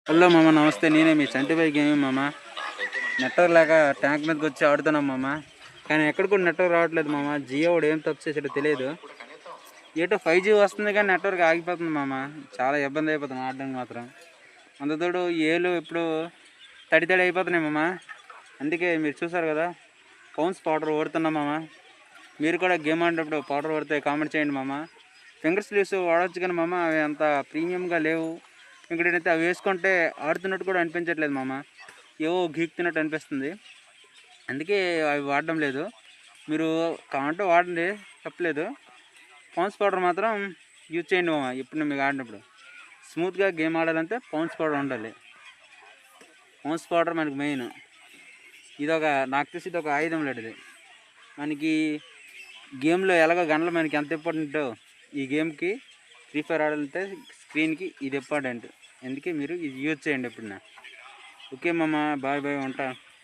Hello మామ, నమస్తే. నేనే మీ చంటిపై గేమింగ్ మామ. నెట్వర్క్ లేక ట్యాంక్ మీదకి వచ్చి ఆడుతున్నాం మామ. కానీ ఎక్కడ కూడా నెట్వర్క్ రావట్లేదు మామ. జియో వాడు ఏం తప్పు చేసాడో తెలియదు. ఏటో 5G వస్తుంది కానీ నెట్వర్క్ ఆగిపోతుంది మామ. చాలా ఇబ్బంది అయిపోతుంది ఆడడానికి మాత్రం. అందుతోడు ఏలు ఇప్పుడు తడి అయిపోతున్నాయి మామ. అందుకే మీరు చూసారు కదా, పౌన్స్ పౌడర్ ఓడుతున్నాం మామ. మీరు కూడా గేమ్ ఆడేటప్పుడు పౌడర్ ఓడితే కామెంట్ చేయండి మామ. ఫింగర్ స్లీవ్స్ వాడవచ్చు కానీ మామ, అవి అంత ప్రీమియంగా లేవు. ఇంకటైతే అవి వేసుకుంటే ఆడుతున్నట్టు కూడా అనిపించట్లేదు మామ. ఏవో గీక్తున్నట్టు అనిపిస్తుంది. అందుకే అవి వాడడం లేదు. మీరు కావాలంటే వాడండి, తప్పలేదు. పౌన్స్ పౌడర్ మాత్రం యూజ్ చేయండి మామ. ఎప్పుడు మీకు ఆడినప్పుడు స్మూత్గా గేమ్ ఆడాలంటే పౌన్స్ పౌడర్ ఉండాలి. పౌన్స్ పౌడర్ మనకి మెయిన్. నాకు తెలిసి ఇది ఒక ఆయుధం లేదు. మనకి గేమ్లో ఎలాగో గంటలు మనకి ఎంత ఇంపార్టెంటో, ఈ గేమ్కి ఫ్రీ ఫైర్ ఆడాలంటే స్క్రీన్కి ఇది ఇంపార్టెంట్. అందుకే మీరు ఇది యూజ్ చేయండి ఎప్పుడన్నా. ఓకే మామ, బాయ్ బాయ్, ఉంటా.